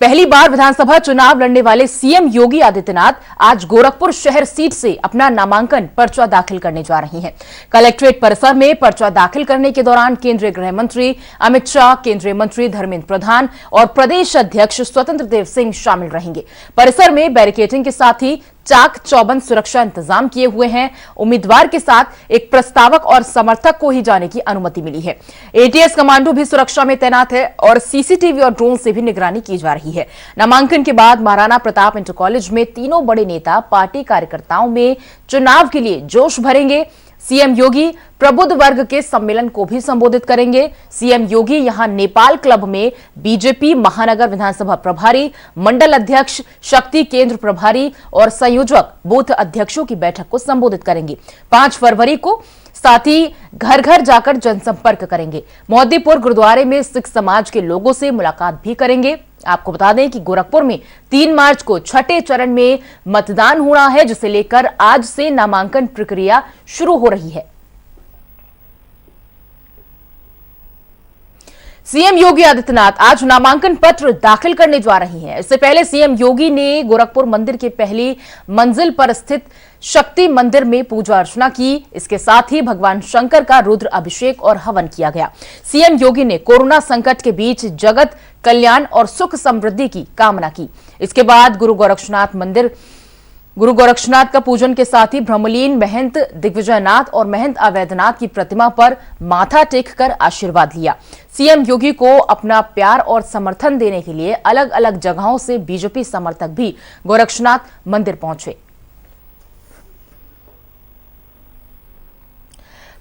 पहली बार विधानसभा चुनाव लड़ने वाले सीएम योगी आदित्यनाथ आज गोरखपुर शहर सीट से अपना नामांकन पर्चा दाखिल करने जा रही हैं। कलेक्ट्रेट परिसर में पर्चा दाखिल करने के दौरान केंद्रीय गृह मंत्री अमित शाह, केंद्रीय मंत्री धर्मेंद्र प्रधान और प्रदेश अध्यक्ष स्वतंत्र देव सिंह शामिल रहेंगे। परिसर में बैरिकेडिंग के साथ ही चाक चौबंद सुरक्षा इंतजाम किए हुए हैं। उम्मीदवार के साथ एक प्रस्तावक और समर्थक को ही जाने की अनुमति मिली है। एटीएस कमांडो भी सुरक्षा में तैनात है और सीसीटीवी और ड्रोन से भी निगरानी की जा रही है। नामांकन के बाद महाराणा प्रताप इंटर कॉलेज में तीनों बड़े नेता पार्टी कार्यकर्ताओं में चुनाव के लिए जोश भरेंगे। सीएम योगी प्रबुद्ध वर्ग के सम्मेलन को भी संबोधित करेंगे। सीएम योगी यहां नेपाल क्लब में बीजेपी महानगर विधानसभा प्रभारी, मंडल अध्यक्ष, शक्ति केंद्र प्रभारी और संयोजक बूथ अध्यक्षों की बैठक को संबोधित करेंगे। 5 फरवरी को साथ ही घर घर जाकर जनसंपर्क करेंगे। मोहद्दीपुर गुरुद्वारे में सिख समाज के लोगों से मुलाकात भी करेंगे। आपको बता दें कि गोरखपुर में 3 मार्च को छठे चरण में मतदान होना है, जिसे लेकर आज से नामांकन प्रक्रिया शुरू हो रही है। सीएम योगी आदित्यनाथ आज नामांकन पत्र दाखिल करने जा रही हैं। इससे पहले सीएम योगी ने गोरखपुर मंदिर के पहली मंजिल पर स्थित शक्ति मंदिर में पूजा अर्चना की। इसके साथ ही भगवान शंकर का रुद्र अभिषेक और हवन किया गया। सीएम योगी ने कोरोना संकट के बीच जगत कल्याण और सुख समृद्धि की कामना की। इसके बाद गुरु गोरक्षनाथ का पूजन के साथ ही ब्रह्मलीन महंत दिग्विजयनाथ और महंत अवैधनाथ की प्रतिमा पर माथा टेककर आशीर्वाद लिया। सीएम योगी को अपना प्यार और समर्थन देने के लिए अलग अलग जगहों से बीजेपी समर्थक भी गोरक्षनाथ मंदिर पहुंचे।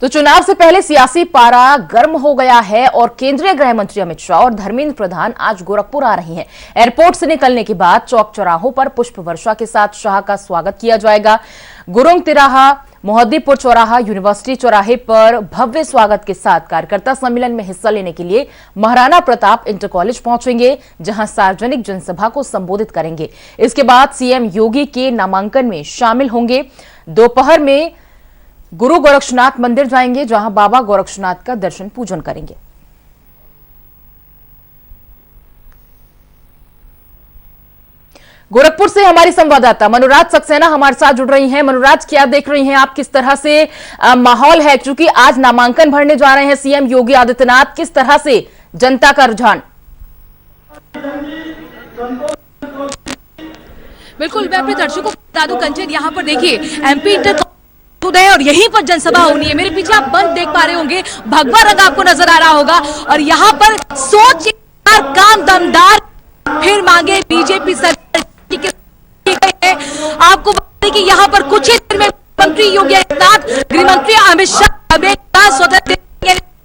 तो चुनाव से पहले सियासी पारा गर्म हो गया है और केंद्रीय गृह मंत्री अमित शाह और धर्मेंद्र प्रधान आज गोरखपुर आ रहे हैं। एयरपोर्ट से निकलने के बाद चौक चौराहों पर पुष्प वर्षा के साथ शाह का स्वागत किया जाएगा। गुरुंग तिराहा, मोहद्दीपुर चौराहा, यूनिवर्सिटी चौराहे पर भव्य स्वागत के साथ कार्यकर्ता सम्मेलन में हिस्सा लेने के लिए महाराणा प्रताप इंटर कॉलेज पहुंचेंगे, जहां सार्वजनिक जनसभा को संबोधित करेंगे। इसके बाद सीएम योगी के नामांकन में शामिल होंगे। दोपहर में गुरु गोरक्षनाथ मंदिर जाएंगे, जहां बाबा गोरक्षनाथ का दर्शन पूजन करेंगे। गोरखपुर से हमारी संवाददाता मनोराज सक्सेना हमारे साथ जुड़ रही हैं। मनोराज, क्या देख रही हैं आप, किस तरह से माहौल है, क्योंकि आज नामांकन भरने जा रहे हैं सीएम योगी आदित्यनाथ, किस तरह से जनता का रुझान? बिल्कुल, मैं अपने दर्शकों को बता दूं कंचन, यहाँ पर देखिए एमपी इंटर है और यहीं पर जनसभा होनी है। मेरे पीछे आप बंद देख पा रहे होंगे, भगवा रंग आपको नजर आ रहा होगा और यहाँ पर सोच काम दमदार फिर मांगे बीजेपी सरकार की। आपको बता दें कि यहाँ पर कुछ ही देर में मंत्री योगी आदित्यनाथ, गृह मंत्री अमित शाह, स्वतंत्र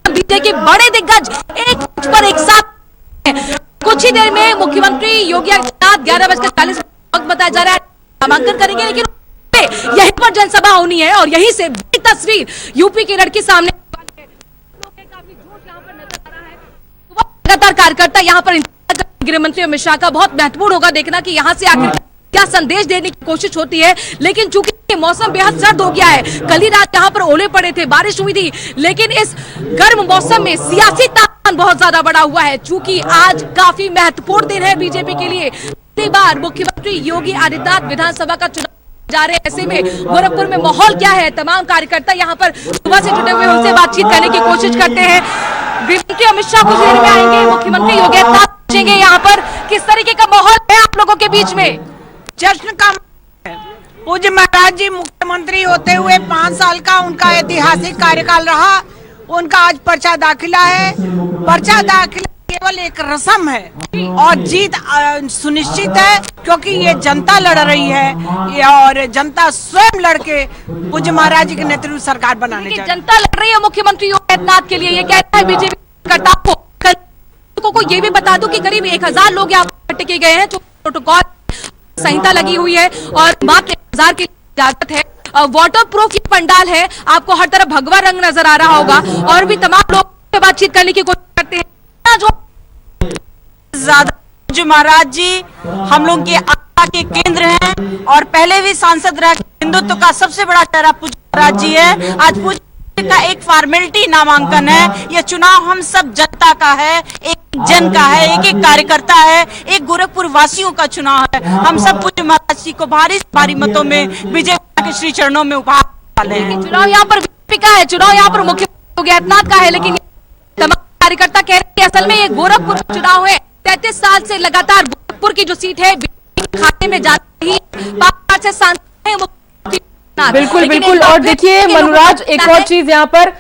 बीजेपी के बड़े दिग्गज एक मंच पर एक साथ। कुछ ही देर में मुख्यमंत्री योगी आदित्यनाथ 11:40 वक्त बताया जा रहा है नामांकन करेंगे, लेकिन यहीं पर जनसभा होनी है और यहीं से बड़ी तस्वीर यूपी केरल के सामने काफी जोश यहाँ पर नजर आ रहा है। लगातार कार्यकर्ता यहाँ पर गृह मंत्री अमित शाह का बहुत महत्वपूर्ण होगा देखना कि यहाँ से आखिर क्या संदेश देने की कोशिश होती है। लेकिन चूंकि मौसम बेहद सर्द हो गया है, कल ही रात यहाँ पर ओले पड़े थे, बारिश हुई थी, लेकिन इस गर्म मौसम में सियासी तापमान बहुत ज्यादा बढ़ा हुआ है। चूंकि आज काफी महत्वपूर्ण दिन है बीजेपी के लिए। पहली बार मुख्यमंत्री योगी आदित्यनाथ विधानसभा का चुनाव जा रहे, ऐसे में गोरखपुर में माहौल क्या है? तमाम कार्यकर्ता यहाँ पर सुबह से जुटे हुए उनसे बातचीत करने की कोशिश करते हैं। गृहमंत्री अमित शाह कुछ देर में आएंगे, मुख्यमंत्री योगी आदित्यनाथ पहुंचेंगे। यहाँ पर किस तरीके का माहौल है आप लोगों के बीच में? जश्न का पूज्य महाराज जी मुख्यमंत्री होते हुए 5 साल का उनका ऐतिहासिक कार्यकाल रहा। उनका आज पर्चा दाखिला है। पर्चा दाखिला केवल एक रस्म है और जीत सुनिश्चित है, क्योंकि ये जनता लड़ रही है और जनता स्वयं लड़के पूज्य महाराज जी के नेतृत्व सरकार बनाने जा रही है। जनता लड़ रही है मुख्यमंत्री योगी आदित्यनाथ के लिए, ये कहता है बीजेपी कार्यकर्ताओं को। ये भी बता दूं कि करीब 1000 लोग यहाँ इकट्ठे किए गए हैं। जो प्रोटोकॉल संहिता लगी हुई है और मात्र 1000 की इजाजत है। वाटर प्रूफ पंडाल है, आपको हर तरफ भगवा रंग नजर आ रहा होगा और भी तमाम लोग से बातचीत करने की कोशिश करते हैं। जो ज्यादा महाराज जी हम लोग के आस्था के केंद्र हैं और पहले भी सांसद रह, हिंदुत्व का सबसे बड़ा चेहरा पूज्य महाराज जी है। आज पूज्य का एक फॉर्मेलिटी नामांकन है। ये चुनाव हम सब जनता का है, एक जन का है, एक एक कार्यकर्ता है, एक गोरखपुर वासियों का चुनाव है। हम सब पूज्य महाराज जी को भारी से भारी मतों में विजय के श्री चरणों में उपहार वाले हैं। चुनाव यहाँ पर बीजेपी का है, चुनाव यहाँ पर मुख्यमंत्री योगी आदित्यनाथ का है, लेकिन तमाम कार्यकर्ता कह रहे हैं असल में ये गोरखपुर चुनाव है। 33 साल से लगातार गोरखपुर की जो सीट है खाते में जाती ही 5 से सांसद हैं। बिल्कुल बिल्कुल। और देखिए मनुराज, एक और चीज यहाँ पर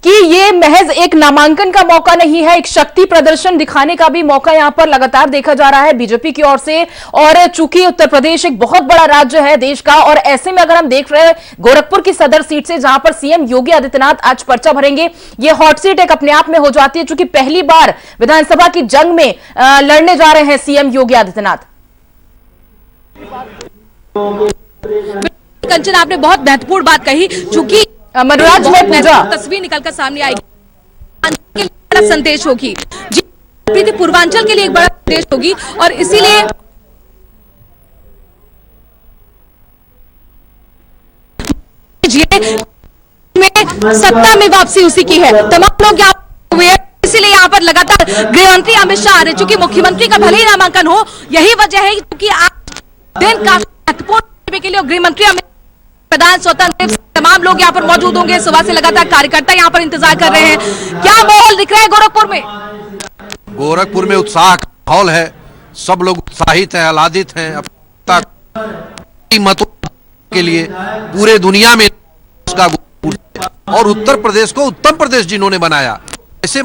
कि ये महज एक नामांकन का मौका नहीं है, एक शक्ति प्रदर्शन दिखाने का भी मौका यहाँ पर लगातार देखा जा रहा है बीजेपी की ओर से। और चूंकि उत्तर प्रदेश एक बहुत बड़ा राज्य है देश का, और ऐसे में अगर हम देख रहे हैं गोरखपुर की सदर सीट से जहां पर सीएम योगी आदित्यनाथ आज पर्चा भरेंगे, ये हॉट सीट एक अपने आप में हो जाती है, चूंकि पहली बार विधानसभा की जंग में लड़ने जा रहे हैं सीएम योगी आदित्यनाथ। कंचन, आपने बहुत महत्वपूर्ण बात कही, चूंकि मनुराज में पूजा तस्वीर निकलकर सामने आएगी, बड़ा संदेश होगी जी, प्रीति पूर्वांचल के लिए एक बड़ा संदेश होगी। और इसीलिए में सत्ता में वापसी उसी की है। तमाम लोग यहाँ हुए हैं, इसीलिए यहाँ पर लगातार गृह मंत्री अमित शाह आ रहे, चूंकि मुख्यमंत्री का भले ही नामांकन हो, यही वजह है क्योंकि आज दिन काफी महत्वपूर्ण के लिए गृह मंत्री अमित प्रधान स्वतंत्र तमाम लोग यहाँ पर मौजूद होंगे। सुबह से लगातार कार्यकर्ता यहाँ पर इंतजार कर रहे हैं। क्या माहौल दिख रहा है गोरखपुर में? गोरखपुर में उत्साह का माहौल है, सब लोग उत्साहित हैं, आह्लादित हैं। अपनी मतों के लिए पूरे दुनिया में उसका और उत्तर प्रदेश को उत्तम प्रदेश जिन्होंने बनाया, ऐसे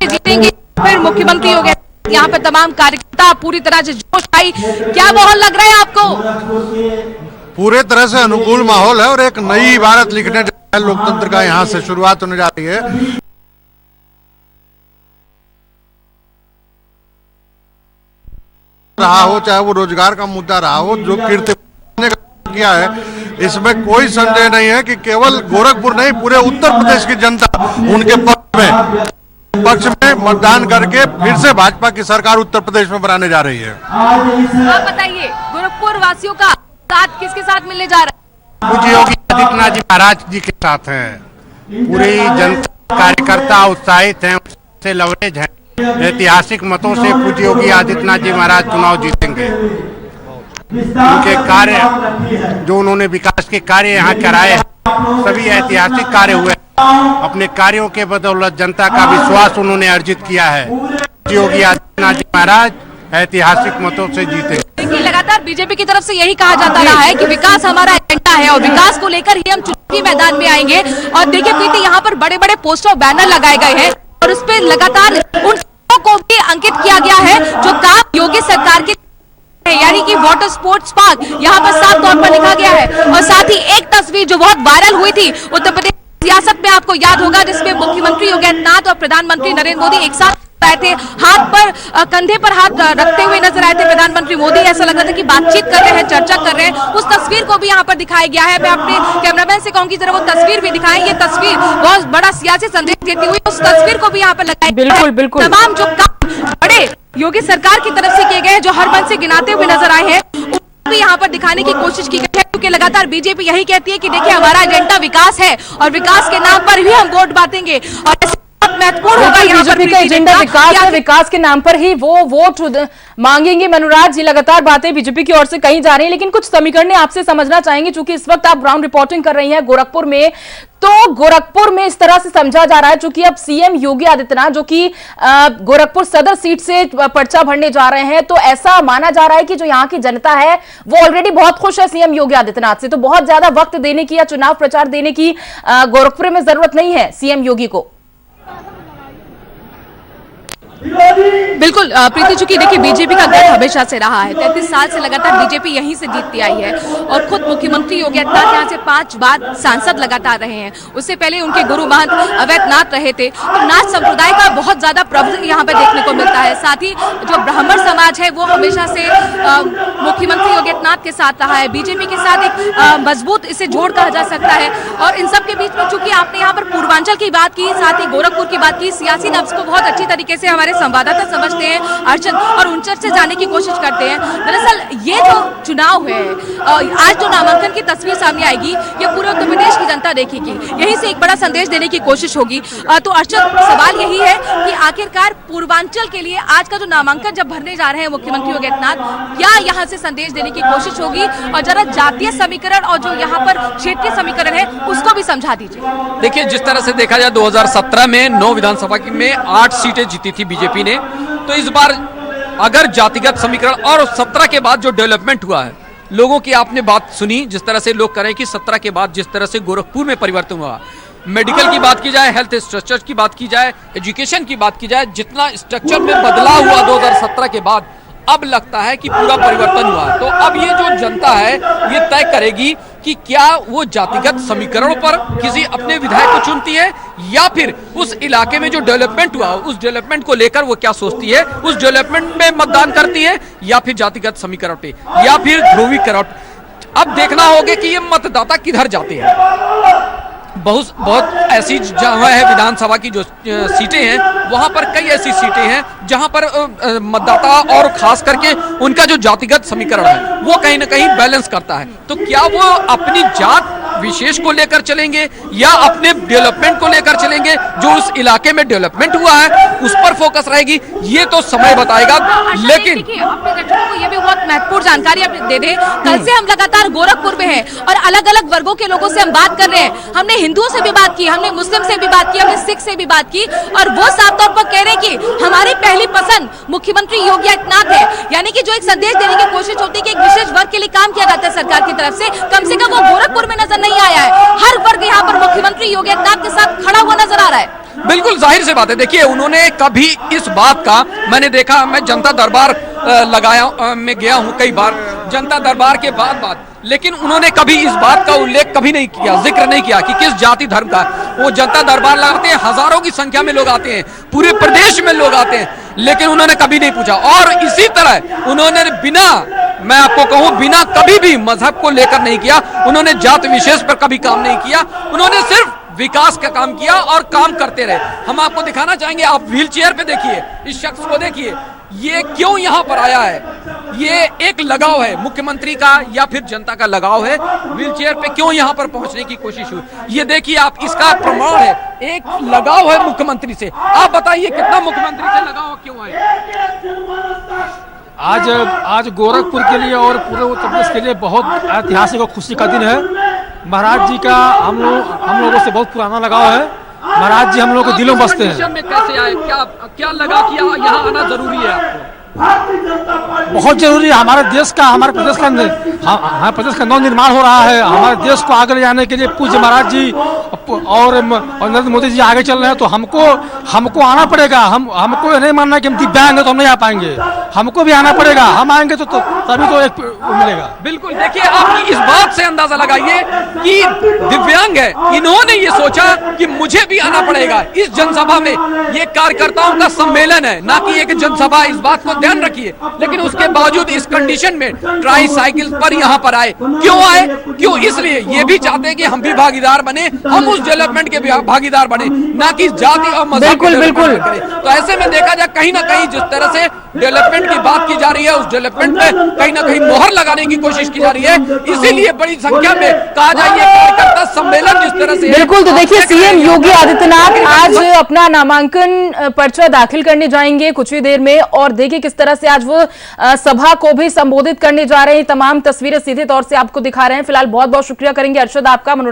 जीतेंगे फिर मुख्यमंत्री हो गए। यहाँ पे तमाम कार्यकर्ता पूरी तरह से जोश आई। क्या माहौल लग रहा है आपको? पूरे तरह से अनुकूल माहौल है और एक नई इबारत लिखने जा रहा है लोकतंत्र का, यहाँ से शुरुआत होने जा रही है। रहा हो चाहे वो रोजगार का मुद्दा रहा हो, जो कीर्ति किया है, इसमें कोई संदेह नहीं है कि केवल गोरखपुर नहीं पूरे उत्तर प्रदेश की जनता उनके पक्ष में मतदान करके फिर से भाजपा की सरकार उत्तर प्रदेश में बनाने जा रही है। आप बताइए, गोरखपुर वासियों का साथ किसके साथ मिलने जा रहा है? पूज्य योगी आदित्यनाथ जी महाराज जी के साथ हैं। पूरी जनता कार्यकर्ता उत्साहित हैं, से लवरेज हैं। ऐतिहासिक मतों से पूज्य योगी आदित्यनाथ जी महाराज चुनाव जीतेंगे। उनके कार्य जो उन्होंने विकास के कार्य यहाँ कराए, सभी ऐतिहासिक कार्य हुए। अपने कार्यों के बदौलत जनता का विश्वास उन्होंने अर्जित किया है। योगी आदित्यनाथ जी महाराज ऐतिहासिक मतों से जीते। देखिए, लगातार बीजेपी की तरफ से यही कहा जाता रहा है कि विकास हमारा एजेंडा है और विकास को लेकर ही हम चुनावी मैदान में आएंगे। और देखिए प्रीति, यहाँ पर बड़े बड़े पोस्टर और बैनर लगाए गए हैं और उस पर लगातार उन को भी अंकित किया गया है जो काम योगी सरकार के, यानी कि वाटर स्पोर्ट्स पार्क यहाँ पर साफ तौर पर लिखा गया है। और साथ ही एक तस्वीर जो बहुत वायरल हुई थी उत्तर प्रदेश सियासत में, आपको याद होगा, जिसमें मुख्यमंत्री योगी आदित्यनाथ और प्रधानमंत्री नरेंद्र मोदी एक साथ आए थे, हाथ पर कंधे पर हाथ रखते हुए नजर आए थे प्रधानमंत्री मोदी। ऐसा लग रहा था कि बातचीत कर रहे हैं, चर्चा कर रहे हैं। उस तस्वीर को भी यहाँ पर दिखाया गया है। मैं अपने कैमरामैन से कहूंगी जरा वो तस्वीर भी दिखाएं। ये तस्वीर बहुत बड़ा सियासी संदेश देती हुई उस तस्वीर को भी यहाँ पर लगाया। बिल्कुल बिल्कुल। तमाम जो काम बड़े योगी सरकार की तरफ से किए गए हैं, जो हर मन से गिनाते हुए नजर आए हैं, भी यहाँ पर दिखाने की कोशिश की गई है। क्योंकि लगातार बीजेपी यही कहती है कि देखिए हमारा एजेंडा विकास है और विकास के नाम पर ही हम वोट बांटेंगे। और महत्वपूर्ण होगा यहाँ पर बीजेपी का एजेंडा विकास है, विकास के नाम पर ही वो वोट मांगेंगे। मनुराज जी, लगातार बातें बीजेपी की ओर से कही जा रही है, लेकिन कुछ समीकरण आपसे समझना चाहेंगे, चूंकि इस वक्त आप ग्राउंड रिपोर्टिंग कर रही हैं गोरखपुर में। तो गोरखपुर में इस तरह से समझा जा रहा है, चूंकि अब सीएम योगी आदित्यनाथ जो कि गोरखपुर सदर सीट से पर्चा भरने जा रहे हैं, तो ऐसा माना जा रहा है कि जो यहाँ की जनता है वो ऑलरेडी बहुत खुश है सीएम योगी आदित्यनाथ से। तो बहुत ज्यादा वक्त देने की या चुनाव प्रचार देने की गोरखपुर में जरूरत नहीं है सीएम योगी को। बिल्कुल प्रीति, चूंकि देखिए बीजेपी का गढ़ हमेशा से रहा है, 33 साल से लगातार बीजेपी यहीं से जीतती आई है और खुद मुख्यमंत्री योगी आदित्यनाथ यहाँ से 5 बार सांसद लगातार रहे हैं। उससे पहले उनके गुरु महंत अवैधनाथ रहे थे। तो नाथ संप्रदाय का बहुत ज्यादा प्रभुत्व यहाँ पे देखने को मिलता है। साथ ही जो ब्राह्मण समाज है वो हमेशा से मुख्यमंत्री योगी आदित्यनाथ के साथ रहा है। बीजेपी के साथ एक मजबूत इसे जोड़ कहा जा सकता है। और इन सब के बीच में चूंकि आपने यहाँ पर पूर्वांचल की बात की, साथ ही गोरखपुर की बात की, सियासी नब्ज को बहुत अच्छी तरीके से हमारे संवाददाता समझते हैं अर्चद, और उन चर्च से जाने की कोशिश करते हैं। दरअसल ये जो चुनाव है, आज जो नामांकन की तस्वीर सामने आएगी, ये पूरे उत्तर प्रदेश की जनता देखेगी। यहीं से एक बड़ा संदेश देने की कोशिश होगी। तो अर्चद, सवाल यही है कि आखिरकार पूर्वांचल के लिए आज का जो नामांकन जब भरने जा रहे हैं मुख्यमंत्री योगी आदित्यनाथ, क्या यहाँ से संदेश देने की कोशिश होगी? और जरा जातीय समीकरण और जो यहाँ पर क्षेत्रीय समीकरण है उसको भी समझा दीजिए। देखिए, जिस तरह से देखा जाए 2017 में 9 विधानसभा में 8 सीटें जीती थी बीजेपी ने, तो इस बार अगर जातिगत समीकरण और 17 के बाद जो डेवलपमेंट हुआ है, लोगों की आपने बात सुनी, जिस तरह से लोग करें कि 17 के बाद जिस तरह से गोरखपुर में परिवर्तन हुआ, मेडिकल की बात की जाए, हेल्थ स्ट्रक्चर की बात की जाए, एजुकेशन की बात की जाए, जितना स्ट्रक्चर में बदलाव हुआ 2017 के बाद, अब लगता है कि पूरा परिवर्तन हुआ है। तो अब ये जो जनता है ये तय करेगी कि क्या वो जातिगत समीकरणों पर किसी अपने विधायक को चुनती है, या फिर उस इलाके में जो डेवलपमेंट हुआ उस डेवलपमेंट को लेकर वो क्या सोचती है, उस डेवलपमेंट में मतदान करती है, या फिर जातिगत समीकरण पे, या फिर ध्रुवीकरण। अब देखना होगा कि ये मतदाता किधर जाते हैं। बहुत ऐसी जगह है विधानसभा की जो सीटें हैं, वहां पर कई ऐसी सीटें हैं जहां पर मतदाता और खास करके उनका जो जातिगत समीकरण है वो कहीं ना कहीं बैलेंस करता है। तो क्या वो अपनी जात विशेष को लेकर चलेंगे या अपने डेवलपमेंट को लेकर चलेंगे, जो उस इलाके में डेवलपमेंट हुआ है उस पर फोकस रहेगी, ये तो समय बताएगा। लेकिन अपने दर्शकों को ये भी बहुत महत्वपूर्ण जानकारी आप दे दें, कल से हम लगातार गोरखपुर में हैं और अलग अलग वर्गों के लोगों से हम बात कर रहे हैं। हमने हिंदुओं से भी बात की, हमने मुस्लिम से भी बात की, हमने सिख से भी बात की, और वो साफ तौर पर कह रहे हैं कि हमारी पहली पसंद मुख्यमंत्री योगी आदित्यनाथ है। यानी कि जो एक संदेश देने की कोशिश होती है कि एक विशेष वर्ग के लिए काम किया जाता है सरकार की तरफ से, कम वो गोरखपुर में नजर नहीं आया है। हर वर्ग यहाँ पर मुख्यमंत्री योगी आदित्यनाथ के साथ खड़ा हुआ नजर आ रहा है। बिल्कुल जाहिर सी बात है। देखिए, उन्होंने कभी इस बात का, मैंने देखा, मैं जनता दरबार लगाया में गया हूं कई बार, जनता दरबार के बाद लेकिन उन्होंने कभी इस बात का उल्लेख कभी नहीं किया, जिक्र नहीं किया कि किस जाति धर्म का। वो जनता दरबार लगाते हैं, हजारों की संख्या में लोग आते हैं, पूरे प्रदेश में लोग आते हैं, लेकिन उन्होंने कभी नहीं पूछा। और इसी तरह उन्होंने बिना, मैं आपको कहूं, बिना कभी भी मजहब को लेकर नहीं किया, उन्होंने जात विशेष पर कभी काम नहीं किया, उन्होंने सिर्फ विकास का काम किया और काम करते रहे। हम आपको दिखाना चाहेंगे, आप व्हील चेयर पे देखिए, इस शख्स को देखिए, ये क्यों यहाँ पर आया है। ये एक लगाव है मुख्यमंत्री का या फिर जनता का लगाव है, व्हील चेयर पे क्यों यहाँ पर पहुंचने की कोशिश हुई, ये देखिए आप, इसका प्रमाण है, एक लगाव है मुख्यमंत्री से। आप बताइए कितना मुख्यमंत्री से लगाव क्यों है? आज गोरखपुर के लिए और पूरे उत्तर प्रदेश के लिए बहुत ऐतिहासिक और खुशी का दिन है। महाराज जी का हम लोगों से बहुत पुराना लगाव है। महाराज जी हम लोगों के दिलों में बसते हैं। में कैसे आए, क्या लगा कि यहाँ आना जरूरी है आपको? बहुत जरूरी है। हमारे देश का, हमारे प्रदेश का नव निर्माण हो रहा है। हमारे देश को आगे ले जाने के लिए पूज्य महाराज जी और नरेंद्र मोदी जी आगे चल रहे हैं, तो हमको आना पड़ेगा। हमको नहीं मानना कि हम दिव्यांग हैं तो हम नहीं आ पाएंगे, हमको भी आना पड़ेगा। हम आएंगे तो तभी तो एक मिलेगा। बिल्कुल, देखिए आप इस बात से अंदाजा लगाइए कि दिव्यांग है, इन्होंने ये सोचा कि मुझे भी आना पड़ेगा इस जनसभा में। ये कार्यकर्ताओं का सम्मेलन है, ना कि एक जनसभा, इस बात को ध्यान रखिए। लेकिन उसके बावजूद इस कंडीशन में ट्राई साइकिल पर यहाँ पर आए। क्यों आए? क्यों? इसलिए ये भी चाहते हैं कि हम भी भागीदार बने, हम उस डेवलपमेंट के भागीदार बने, ना कि जाति और मजहब। बिल्कुल। तो ऐसे में देखा जाए, कहीं ना कहीं जिस तरह से डेवलपमेंट की बात की जा रही है, उस डेवलपमेंट पे कहीं ना कहीं मोहर लगाने की कोशिश की जा रही है। इसीलिए बड़ी संख्या में कहा जाए ये कार्यकर्ता सम्मेलन जिस तरह से। बिल्कुल। तो देखिए, सीएम योगी आदित्यनाथ आज अपना नामांकन पर्चा दाखिल करने जाएंगे कुछ ही देर में, और देखिए किस तरह से आज वो सभा को भी संबोधित करने जा रहे हैं। तमाम तस्वीरें सीधे तौर से आपको दिखा रहे हैं। फिलहाल बहुत बहुत शुक्रिया करेंगे अर्शद आपका।